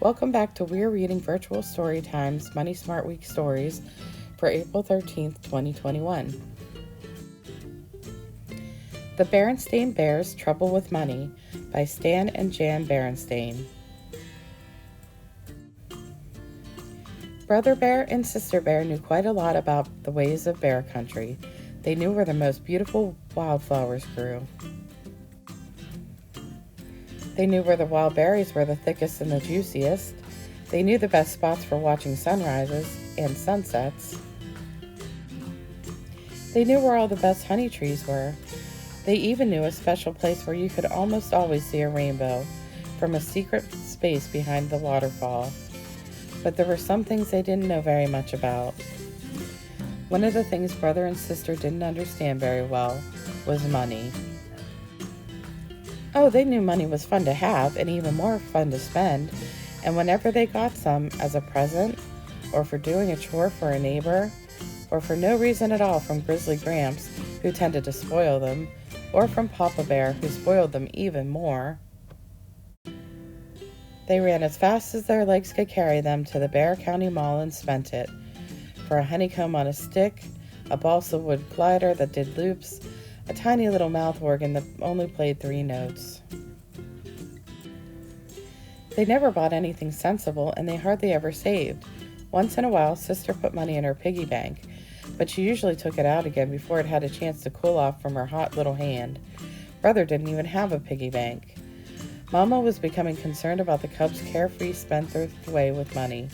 Welcome back to We're Reading Virtual Story Times Money Smart Week Stories for April 13th, 2021. The Berenstain Bears' Trouble with Money by Stan and Jan Berenstain. Brother Bear and Sister Bear knew quite a lot about the ways of bear country. They knew where the most beautiful wildflowers grew. They knew where the wild berries were the thickest and the juiciest. They knew the best spots for watching sunrises and sunsets. They knew where all the best honey trees were. They even knew a special place where you could almost always see a rainbow from a secret space behind the waterfall. But there were some things they didn't know very much about. One of the things brother and sister didn't understand very well was money. Oh, they knew money was fun to have and even more fun to spend, and whenever they got some as a present, or for doing a chore for a neighbor, or for no reason at all from Grizzly Gramps, who tended to spoil them, or from Papa Bear, who spoiled them even more, they ran as fast as their legs could carry them to the Bear County Mall and spent it. For a honeycomb on a stick, a balsa wood glider that did loops, a tiny little mouth organ that only played 3 notes. They never bought anything sensible, and they hardly ever saved. Once in a while, Sister put money in her piggy bank, but she usually took it out again before it had a chance to cool off from her hot little hand. Brother didn't even have a piggy bank. Mama was becoming concerned about the cubs' carefree spendthrift way with money.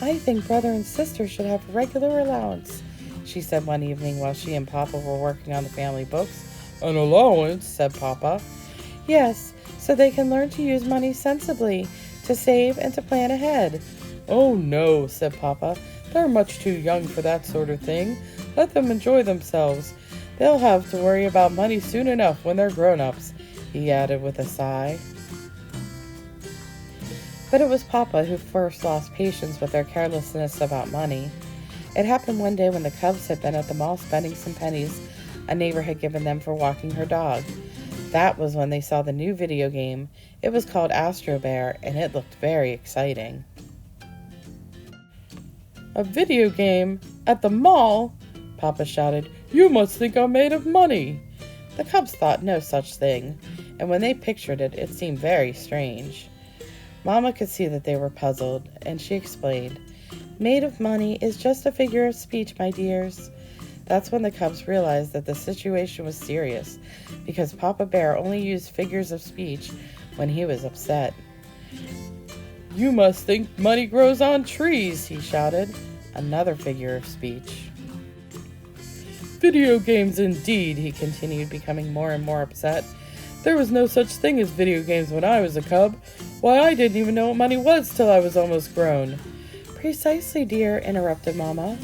"I think brother and sister should have a regular allowance," she said one evening while she and Papa were working on the family books. "An allowance?" said Papa. "Yes, so they can learn to use money sensibly, to save and to plan ahead." "Oh no," said Papa. "They're much too young for that sort of thing. Let them enjoy themselves. They'll have to worry about money soon enough when they're grown-ups," he added with a sigh. But it was Papa who first lost patience with their carelessness about money. It happened one day when the cubs had been at the mall spending some pennies a neighbor had given them for walking her dog. That was when they saw the new video game. It was called Astro Bear, and it looked very exciting. "A video game? At the mall?" Papa shouted. "You must think I'm made of money." The cubs thought no such thing, and when they pictured it, it seemed very strange. Mama could see that they were puzzled, and she explained, "Made of money is just a figure of speech, my dears." That's when the cubs realized that the situation was serious, because Papa Bear only used figures of speech when he was upset. "You must think money grows on trees," he shouted, another figure of speech. "Video games indeed," he continued, becoming more and more upset. "There was no such thing as video games when I was a cub. Why, I didn't even know what money was till I was almost grown." "Precisely, dear," interrupted Mama.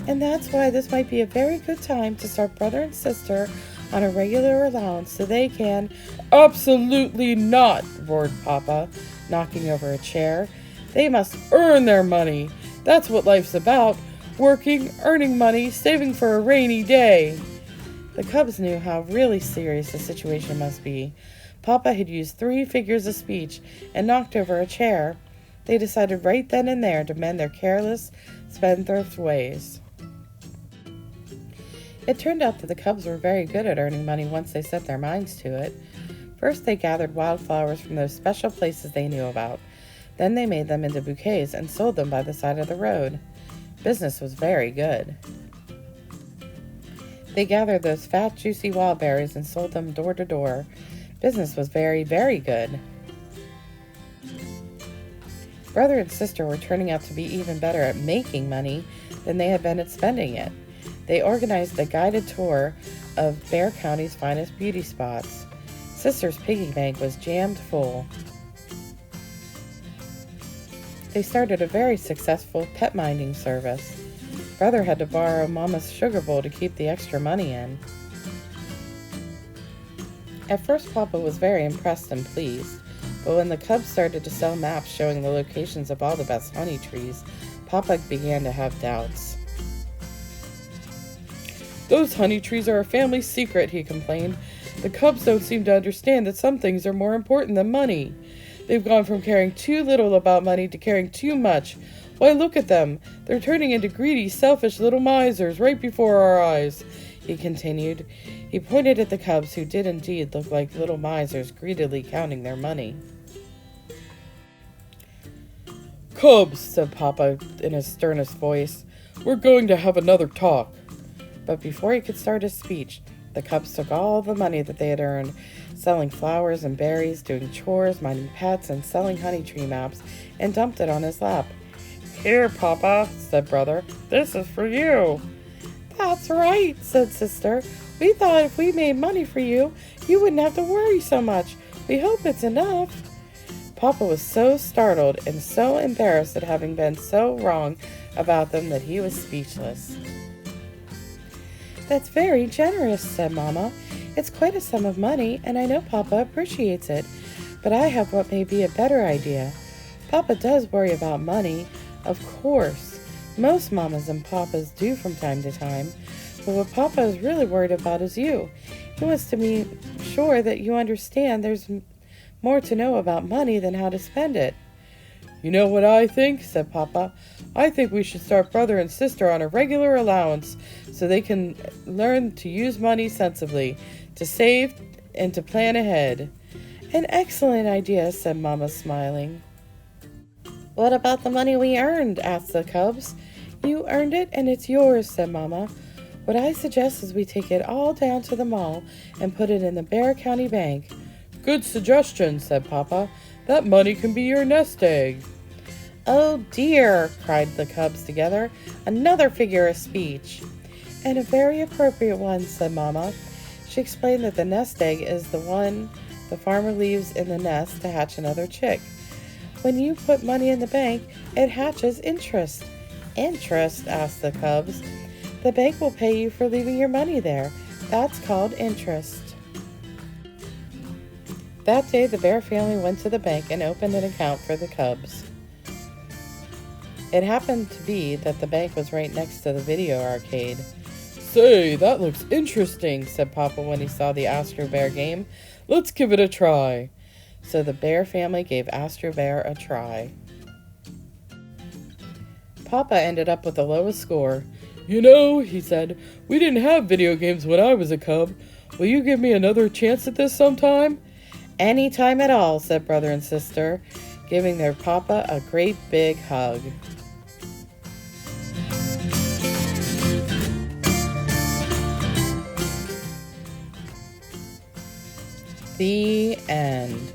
"And that's why this might be a very good time to start brother and sister on a regular allowance so they can—" "Absolutely not," roared Papa, knocking over a chair. "They must earn their money. That's what life's about. Working, earning money, saving for a rainy day." The cubs knew how really serious the situation must be. Papa had used 3 figures of speech and knocked over a chair. They decided right then and there to mend their careless, spendthrift ways. It turned out that the cubs were very good at earning money once they set their minds to it. First, they gathered wildflowers from those special places they knew about. Then they made them into bouquets and sold them by the side of the road. Business was very good. They gathered those fat, juicy wild berries and sold them door to door. Business was very, very good. Brother and sister were turning out to be even better at making money than they had been at spending it. They organized a guided tour of Bear County's finest beauty spots. Sister's piggy bank was jammed full. They started a very successful pet minding service. Brother had to borrow Mama's sugar bowl to keep the extra money in. At first, Papa was very impressed and pleased, but when the cubs started to sell maps showing the locations of all the best honey trees, Papa began to have doubts. "Those honey trees are a family secret," he complained. "The cubs don't seem to understand that some things are more important than money. They've gone from caring too little about money to caring too much. Why, look at them. They're turning into greedy, selfish little misers right before our eyes," he continued. He pointed at the cubs, who did indeed look like little misers greedily counting their money. "Cubs," said Papa in his sternest voice, "we're going to have another talk." But before he could start his speech, the cubs took all the money that they had earned, selling flowers and berries, doing chores, minding pets, and selling honey tree maps, and dumped it on his lap. "Here, Papa," said Brother, "this is for you." "That's right," said Sister. "We thought if we made money for you, you wouldn't have to worry so much. We hope it's enough." Papa was so startled and so embarrassed at having been so wrong about them that he was speechless. "That's very generous," said Mama. "It's quite a sum of money, and I know Papa appreciates it. But I have what may be a better idea. Papa does worry about money, of course. Most mamas and papas do from time to time. But what Papa is really worried about is you. He wants to be sure that you understand there's more to know about money than how to spend it." "You know what I think?" said Papa. "I think we should start Brother and Sister on a regular allowance so they can learn to use money sensibly, to save and to plan ahead." "An excellent idea," said Mama, smiling. "What about the money we earned?" asked the cubs. "You earned it and it's yours," said Mama. "What I suggest is we take it all down to the mall and put it in the Bexar County Bank." "Good suggestion," said Papa. "That money can be your nest egg." "Oh dear," cried the cubs together. "Another figure of speech." "And a very appropriate one," said Mama. She explained that the nest egg is the one the farmer leaves in the nest to hatch another chick. When you put money in the bank, it hatches interest. "Interest?" asked the cubs. "The bank will pay you for leaving your money there. That's called interest." That day, the Bear family went to the bank and opened an account for the cubs. It happened to be that the bank was right next to the video arcade. "Say, that looks interesting," said Papa when he saw the Astro Bear game. "Let's give it a try." So the Bear family gave Astro Bear a try. Papa ended up with the lowest score. "You know," he said, "we didn't have video games when I was a cub. Will you give me another chance at this sometime?" "Any time at all," said Brother and Sister, giving their Papa a great big hug. The end.